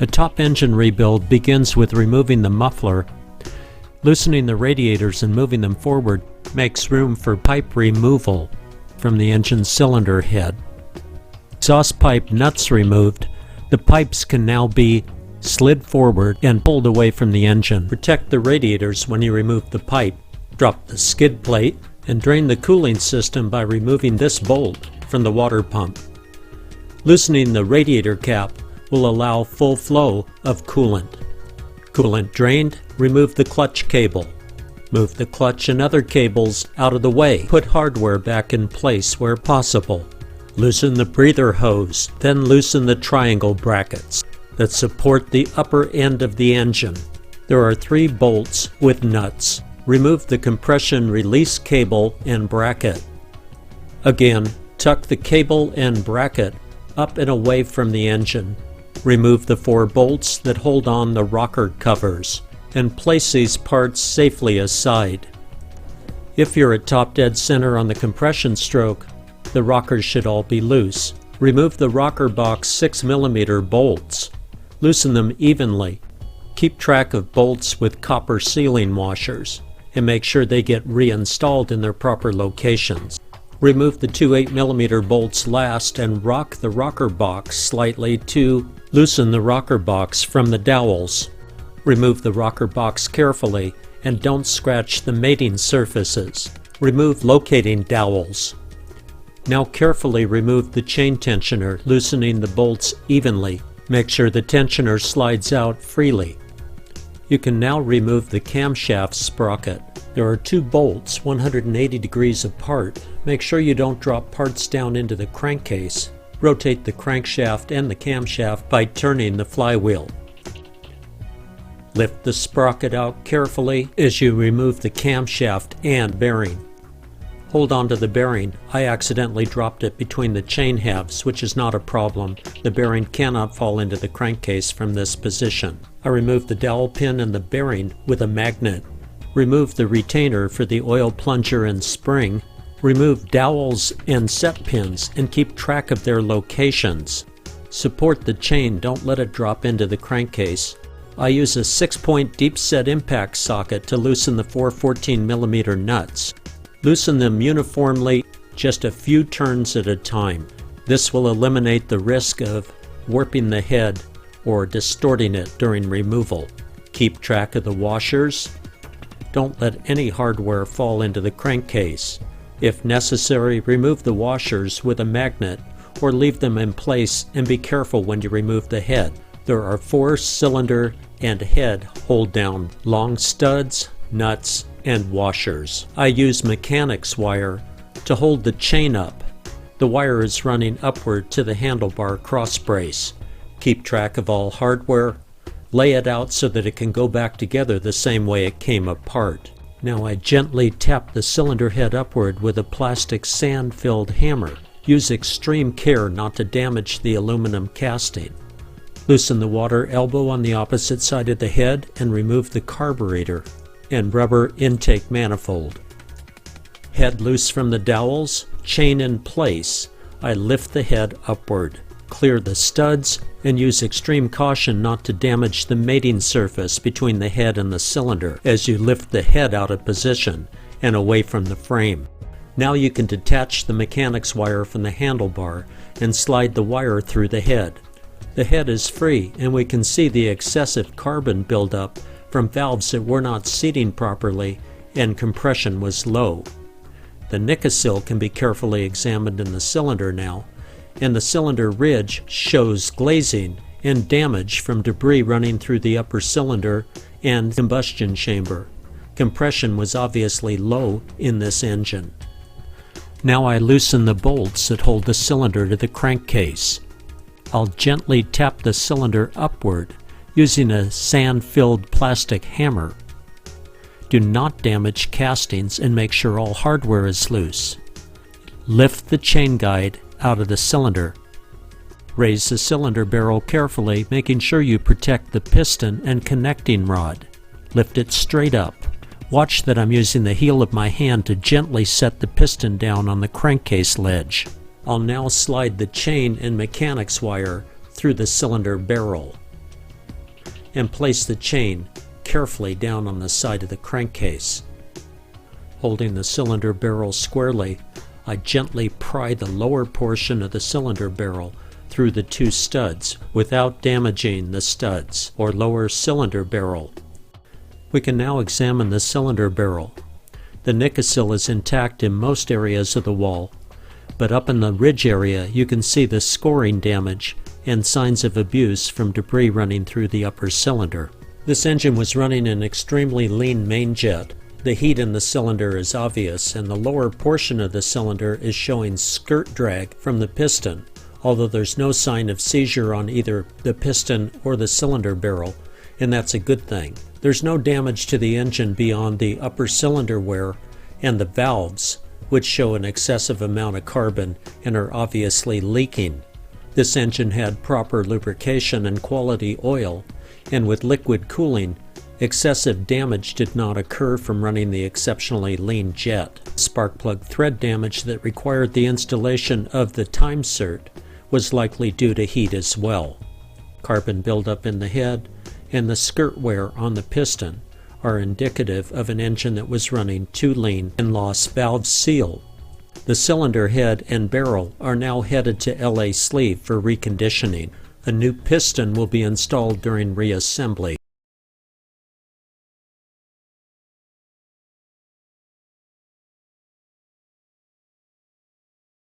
A top engine rebuild begins with removing the muffler. Loosening the radiators and moving them forward makes room for pipe removal from the engine cylinder head. Exhaust pipe nuts removed, the pipes can now be slid forward and pulled away from the engine. Protect the radiators when you remove the pipe. Drop the skid plate and drain the cooling system by removing this bolt from the water pump. Loosening the radiator cap will allow full flow of coolant. Coolant drained, remove the clutch cable. Move the clutch and other cables out of the way. Put hardware back in place where possible. Loosen the breather hose, then loosen the triangle brackets that support the upper end of the engine. There are 3 bolts with nuts. Remove the compression release cable and bracket. Again, tuck the cable and bracket up and away from the engine. Remove the 4 bolts that hold on the rocker covers and place these parts safely aside. If you're at top dead center on the compression stroke, the rockers should all be loose. Remove the rocker box 6mm bolts. Loosen them evenly. Keep track of bolts with copper sealing washers and make sure they get reinstalled in their proper locations. Remove the 2 8mm bolts last and rock the rocker box slightly to loosen the rocker box from the dowels. Remove the rocker box carefully and don't scratch the mating surfaces. Remove locating dowels. Now carefully remove the chain tensioner, loosening the bolts evenly. Make sure the tensioner slides out freely. You can now remove the camshaft sprocket. There are 2 bolts 180 degrees apart. Make sure you don't drop parts down into the crankcase. Rotate the crankshaft and the camshaft by turning the flywheel. Lift the sprocket out carefully as you remove the camshaft and bearing. Hold on to the bearing. I accidentally dropped it between the chain halves, which is not a problem. The bearing cannot fall into the crankcase from this position. I removed the dowel pin and the bearing with a magnet. Remove the retainer for the oil plunger and spring. Remove dowels and set pins and keep track of their locations. Support the chain, don't let it drop into the crankcase. I use a 6-point deep set impact socket to loosen the 4 14mm nuts. Loosen them uniformly, just a few turns at a time. This will eliminate the risk of warping the head or distorting it during removal. Keep track of the washers. Don't let any hardware fall into the crankcase. If necessary, remove the washers with a magnet or leave them in place and be careful when you remove the head. There are 4 cylinder and head hold down long studs, nuts, and washers. I use mechanics wire to hold the chain up. The wire is running upward to the handlebar cross brace. Keep track of all hardware. Lay it out so that it can go back together the same way it came apart. Now I gently tap the cylinder head upward with a plastic sand-filled hammer. Use extreme care not to damage the aluminum casting. Loosen the water elbow on the opposite side of the head and remove the carburetor and rubber intake manifold. Head loose from the dowels, chain in place. I lift the head upward. Clear the studs and use extreme caution not to damage the mating surface between the head and the cylinder as you lift the head out of position and away from the frame. Now you can detach the mechanics wire from the handlebar and slide the wire through the head. The head is free and we can see the excessive carbon buildup from valves that were not seating properly and compression was low. The Nikasil can be carefully examined in the cylinder now, and the cylinder ridge shows glazing and damage from debris running through the upper cylinder and combustion chamber. Compression was obviously low in this engine. Now I loosen the bolts that hold the cylinder to the crankcase. I'll gently tap the cylinder upward using a sand-filled plastic hammer. Do not damage castings and make sure all hardware is loose. Lift the chain guide out of the cylinder. Raise the cylinder barrel carefully, making sure you protect the piston and connecting rod. Lift it straight up. Watch that I'm using the heel of my hand to gently set the piston down on the crankcase ledge. I'll now slide the chain and mechanics wire through the cylinder barrel. and place the chain carefully down on the side of the crankcase. Holding the cylinder barrel squarely, I gently pry the lower portion of the cylinder barrel through the two studs without damaging the studs or lower cylinder barrel. We can now examine the cylinder barrel. The Nikasil is intact in most areas of the wall, but up in the ridge area you can see the scoring damage and signs of abuse from debris running through the upper cylinder. This engine was running an extremely lean main jet. The heat in the cylinder is obvious, and the lower portion of the cylinder is showing skirt drag from the piston, although there's no sign of seizure on either the piston or the cylinder barrel, and that's a good thing. There's no damage to the engine beyond the upper cylinder wear and the valves, which show an excessive amount of carbon and are obviously leaking. This engine had proper lubrication and quality oil, and with liquid cooling, excessive damage did not occur from running the exceptionally lean jet. Spark plug thread damage that required the installation of the time cert was likely due to heat as well. Carbon buildup in the head and the skirt wear on the piston are indicative of an engine that was running too lean and lost valve seal. The cylinder head and barrel are now headed to LA Sleeve for reconditioning. A new piston will be installed during reassembly.